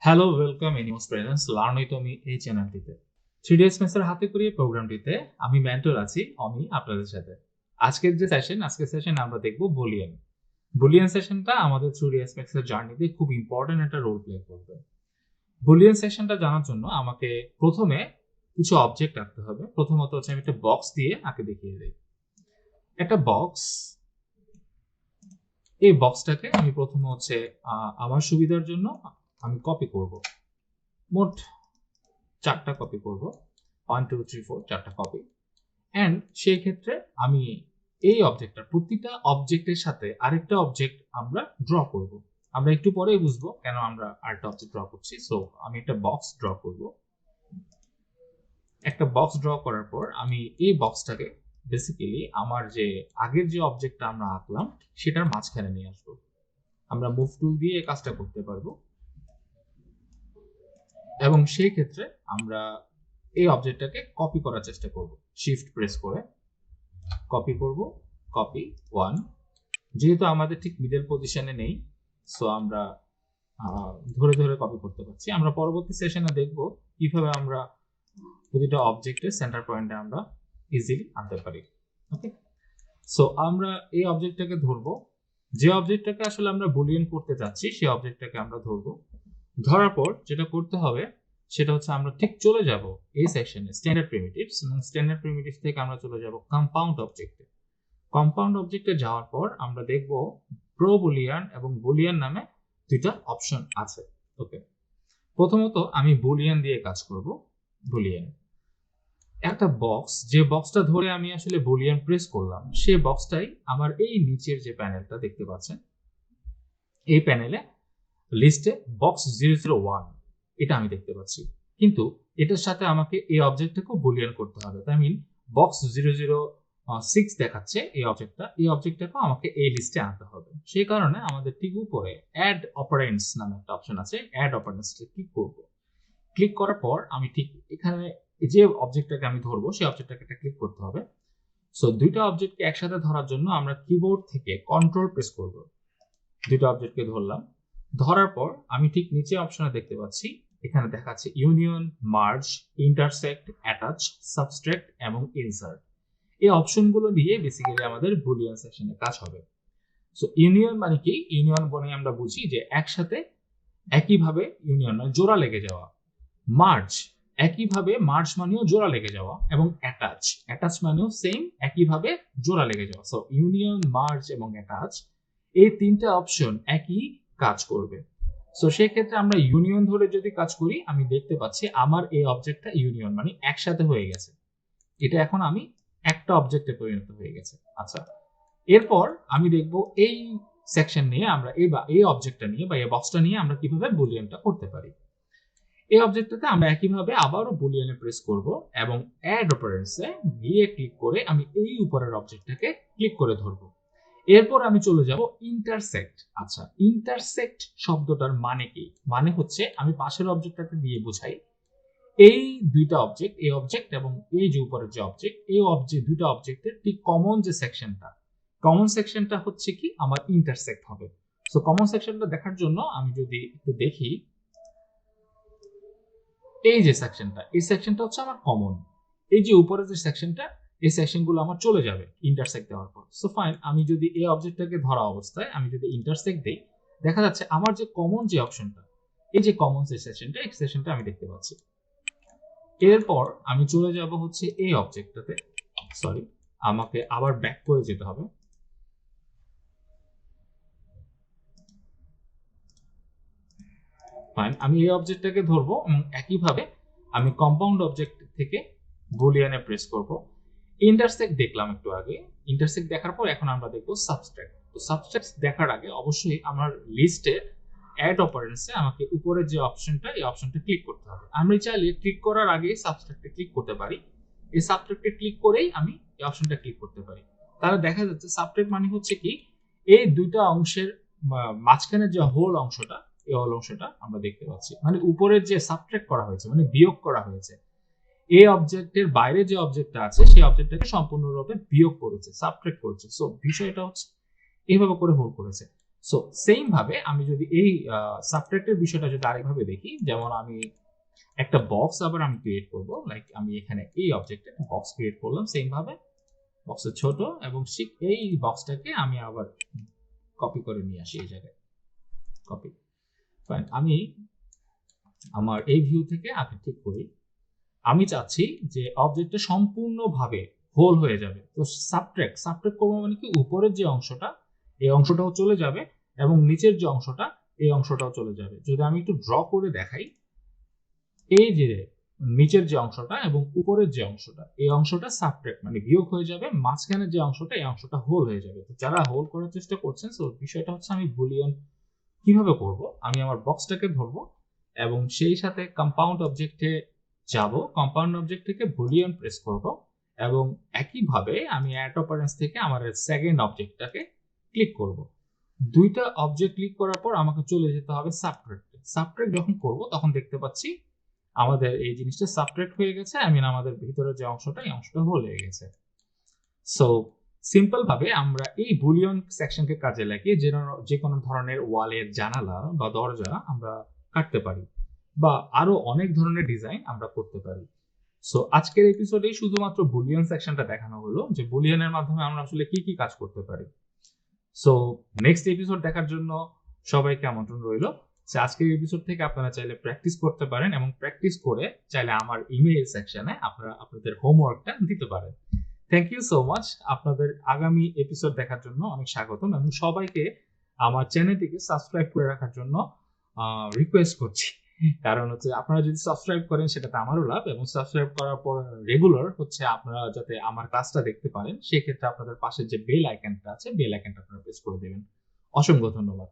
Hello, welcome animus presence learn with Omi এই চ্যানেলটিতে। 3ds ম্যাথসের হাতে করিয়ে প্রোগ্রামটিতে আমি মেন্টর আছি অমি আপনাদের সাথে। আজকের সেশন আমরা দেখব বুলিয়ান। বুলিয়ান সেশনটা আমাদের 3ds ম্যাথসের জার্নিতে খুব ইম্পর্টেন্ট একটা রোল প্লে করবে। বুলিয়ান সেশনটা জানার জন্য আমাকে প্রথমে কিছু অবজেক্ট রাখতে হবে। প্রথমত হচ্ছে আমি একটা বক্স দিয়ে আগে দেখিয়ে দিই। একটা বক্স, এই বক্সটাকে আমি প্রথমে হচ্ছে আমার সুবিধার জন্য আমি কপি করব। মোট 4টা কপি করব, 1 2 3 4 4টা কপি। এন্ড সেই ক্ষেত্রে আমি এই অবজেক্টটার প্রতিটা অবজেক্টের সাথে আরেকটা অবজেক্ট আমরা ড্র করব। আমরা একটু পরেই বুঝবো কেন আমরা আরেকটা অবজেক্ট ড্র করছি। সো আমি একটা বক্স ড্র করব। একটা বক্স ড্র করার পর আমি এই বক্সটাকে বেসিক্যালি আমার যে আগের যে অবজেক্টটা আমরা আঁকলাম সেটার মাঝখানে নিয়ে আসবো। আমরা মুভ টুল দিয়ে এই কাজটা করতে পারবো এবং সেই ক্ষেত্রে আমরা এই অবজেক্টটাকে কপি করার চেষ্টা করব। শিফট প্রেস করে কপি করব, কপি 1। যেহেতু আমাদের ঠিক মিডল পজিশনে নেই, সো আমরা ধরে ধরে কপি করতে পারছি। আমরা পরবর্তী সেশনে দেখব কিভাবে আমরা প্রতিটা অবজেক্টের সেন্টার পয়েন্টে আমরা ইজিলি আনতে পারি। ওকে, সো আমরা এই অবজেক্টটাকে ধরবো। যে অবজেক্টটাকে আসলে আমরা বুলিয়ান করতে যাচ্ছি সেই অবজেক্টটাকে আমরা ধরবো। ধরার পর যেটা করতে হবে সেটা হচ্ছে আমরা ঠিক চলে যাব এই সেকশনে স্ট্যান্ডার্ড প্রিমিটিভস, এবং স্ট্যান্ডার্ড প্রিমিটিভস থেকে আমরা চলে যাব কম্পাউন্ড অবজেক্টে। কম্পাউন্ড অবজেক্টে যাওয়ার পর আমরা দেখব প্রো বুলিয়ান এবং বুলিয়ান নামে দুইটা অপশন আছে। ওকে, প্রথমত আমি বুলিয়ান দিয়ে কাজ করব। বুলিয়ান একটা বক্স, যে বক্সটা ধরে আমি আসলে বুলিয়ান প্রেস করলাম সেই বক্সটাই আমার এই নিচের যে প্যানেলটা দেখতে পাচ্ছেন, এই প্যানেলে লিস্টে বক্স 001 এটা আমি দেখতে পাচ্ছি। কিন্তু এটার সাথে আমাকে এই অবজেক্টটাকেও বুলিয়ান করতে হবে। তাই মিন বক্স 006 দেখাচ্ছে এই অবজেক্টটাকেও আমাকে এই লিস্টে আনতে হবে। সেই কারণে আমাদের ঠিক উপরে অ্যাড অপারেন্টস নামে একটা অপশন আছে, অ্যাড অপারেন্টসে ক্লিক করব। ক্লিক করার পর আমি ঠিক এখানে যে অবজেক্টটাকে আমি ধরবো সেই অবজেক্টটাকে একটা ক্লিক করতে হবে। সো দুইটা অবজেক্টকে একসাথে ধরার জন্য আমরা কিবোর্ড থেকে কন্ট্রোল প্রেস করব। দুইটা অবজেক্টকে ধরলাম, ধরার পর আমি ঠিক নিচে অপশনে দেখতে পাচ্ছি এখানে দেখাচ্ছে union, merge, intersect, attach, subtract এবং ইনসার্ট। এই অপশনগুলো দিয়ে বেসিক্যালি আমাদের বুলিয়ান সেকশনে কাজ হবে। সো ইউনিয়ন মানে কি? ইউনিয়ন বলে আমরা বুঝি যে একসাথে একইভাবে ইউনিয়ন মানে জোড়া লেগে যাওয়া। মার্জ একইভাবে মার্জ মানেও জোড়া লেগে যাওয়া, এবং অ্যাটাচ মানেও সেম একইভাবে জোড়া লেগে যাওয়া। সো ইউনিয়ন, মার্জ এবং অ্যাটাচ এই তিনটা অপশন একই কাজ করবে। সো সেই ক্ষেত্রে আমরা ইউনিয়ন ধরে যদি কাজ করি আমি দেখতে পাচ্ছি আমার এই অবজেক্টটা ইউনিয়ন মানে একসাথে হয়ে গেছে। এটা এখন আমি একটা অবজেক্টে পরিণত হয়ে গেছে। আচ্ছা, এরপর আমি দেখব এই সেকশন নিয়ে আমরা এই অবজেক্টটা নিয়ে বা এই বক্সটা নিয়ে আমরা কিভাবে বুলিয়ানটা করতে পারি। এই অবজেক্টটাতে আমরা একইভাবে আবারও বুলিয়ানে প্রেস করব এবং অ্যাড অপারেন্টসে গিয়ে ক্লিক করে আমি এই উপরের অবজেক্টটাকে ক্লিক করে ধরব। এরপর আমি চলে যাব ইন্টারসেক্ট। আচ্ছা, ইন্টারসেক্ট শব্দটার মানে কি? মানে হচ্ছে আমি পাশের অবজেক্টটাকে দিয়ে বোঝাই এই দুইটা অবজেক্ট, এই অবজেক্ট এবং এই যে উপরের যে অবজেক্ট, এই দুইটা অবজেক্টের ঠিক কমন যে সেকশনটা হচ্ছে কি আমার ইন্টারসেক্ট হবে। সো কমন সেকশনটা দেখার জন্য আমি যদি একটু দেখি, এই যে এই সেকশনটা হচ্ছে আমার কমন। এই যে উপরে যে সেকশনটা, এই সেকশনগুলো আমার চলে যাবে ইন্টারসেক্ট দেওয়ার পর। সো ফাইন, আমি যদি এই অবজেক্টটাকে ধরা অবস্থায় আমি যদি ইন্টারসেক্ট দেই, দেখা যাচ্ছে আমার যে কমন যে অপশনটা, এই যে কমন যে সেকশনটা, এই সেকশনটা আমি দেখতে পাচ্ছি। এরপর আমি চলে যাব হচ্ছে এই অবজেক্টটাতে। সরি, আমাকে আবার ব্যাক করে যেতে হবে। ফাইন, আমি এই অবজেক্টটাকে ধরবো এবং একইভাবে আমি কম্পাউন্ড অবজেক্ট থেকে বুলিয়ানে প্রেস করব। ইন্টারসেক্ট দেখলাম একটু আগে। ইন্টারসেক্ট দেখার পর এখন আমরা দেখব সাবস্ট্রাক্ট। তো সাবস্ট্রাক্ট দেখার আগে অবশ্যই আমার লিস্টে অ্যাড অপারেন্টসে আমাকে উপরে যে অপশনটা, এই অপশনটা ক্লিক করতে হবে। আমি চাইলে ক্লিক করার আগে সাবস্ট্রাক্টে ক্লিক করতে পারি। এই সাবস্ট্রাক্টে ক্লিক করেই আমি এই অপশনটা ক্লিক করতে পারি। তাহলে দেখা যাচ্ছে সাবট্রাক্ট মানে হচ্ছে কি, এই দুইটা অংশের মাঝখানে যে হোল অংশটা, এই হোল অংশটা আমরা দেখতে পাচ্ছি। মানে উপরের যে সাবট্রাক্ট করা হয়েছে মানে বিয়োগ করা হয়েছে, এই অবজেক্টের বাইরে যে অবজেক্টটা আছে সেই অবজেক্টটাকে সম্পূর্ণরূপে বিয়োগ করেছে, সাবট্রাক্ট করেছে। সো বিষয়টা হচ্ছে এইভাবে করে হোল করেছে। সো সেম ভাবে আমি যদি এই সাবট্রাক্টের বিষয়টা যদি আরেকভাবে দেখি, যেমন আমি একটা বক্স আবার আমি ক্রিয়েট করব, লাইক আমি এখানে এই অবজেক্টে একটা বক্স ক্রিয়েট করলাম, সেম ভাবে বক্সের ছোট, এবং এই বক্সটাকে আমি আবার কপি করে নিয়ে আসি এই জায়গায়, কপি। ফাইন, আমি আমার এই ভিউ থেকে আগে ঠিক করি, আমি চাচ্ছি যে অবজেক্টটা সম্পূর্ণভাবে হোল হয়ে যাবে। তো সাবট্রাক্ট করবো মানে কি, উপরের যে অংশটা এই অংশটাও চলে যাবে এবং নিচের যে অংশটা এই অংশটাও চলে যাবে। যদি আমি একটু ড্র করে দেখাই, এই যে নিচের যে অংশটা এবং উপরের যে অংশটা, এই অংশটা সাবট্রাক্ট মানে বিয়োগ হয়ে যাবে, মাঝখানের যে অংশটা এই অংশটা হোল হয়ে যাবে। তো যারা হোল করার চেষ্টা করছেন, তো বিষয়টা হচ্ছে আমি বুলিয়ন কিভাবে করব, আমি আমার বক্সটাকে ধরবো এবং সেই সাথে কম্পাউন্ড অবজেক্টে যাব, কম্পাউন্ড অবজেক্ট থেকে বুলিয়ন প্রেস করব এবং একইভাবে আমি অ্যাট অপারেন্স থেকে আমার সেকেন্ড অবজেক্টটাকে ক্লিক করব। দুইটা অবজেক্ট ক্লিক করার পর আমাকে চলে যেতে হবে সাবট্রাক্টে। সাবট্রাক্ট যখন করব তখন দেখতে পাচ্ছি আমাদের এই জিনিসটা সাবট্রাক্ট হয়ে গেছে, আই মিন আমাদের ভিতরে যে অংশটা এই অংশটা হোল হয়ে গেছে। সো সিম্পল ভাবে আমরা এই বুলিয়ন সেকশনকে কাজে লাগিয়ে যে কোনো ধরনের ওয়ালের জানালা বা দরজা আমরা কাটতে পারি, বা আরো অনেক ধরনের ডিজাইন আমরা করতে পারি। সো আজকের এপিসোডে শুধুমাত্র বুলিয়ন সেকশনটা দেখানো হলো, যে বুলিয়নের মাধ্যমে আমরা আসলে কি কি কাজ করতে পারি। সো নেক্সট এপিসোড দেখার জন্য সবাইকে আমন্ত্রণ রইল। আজকের এপিসোড থেকে আপনারা চাইলে প্র্যাকটিস করতে পারেন এবং প্র্যাকটিস করে চাইলে আমার ইমেইল সেকশনে আপনারা আপনাদের হোমওয়ার্কটা দিতে পারেন। Thank you so much. আপনাদের আগামী এপিসোড দেখার জন্য অনেক স্বাগতম এবং সবাইকে আমার চ্যানেলটিকে সাবস্ক্রাইব করে রাখার জন্য রিকোয়েস্ট করছি। কারণ হচ্ছে আপনারা যদি সাবস্ক্রাইব করেন সেটাতে আমারও লাভ, এবং সাবস্ক্রাইব করার পর রেগুলার হচ্ছে আপনারা যাতে আমার কাজটা দেখতে পারেন, সেক্ষেত্রে আপনাদের পাশে যে বেল আইকনটা আছে বেল আইকনটা আপনারা প্রেস করে দেবেন। অসংখ্য ধন্যবাদ।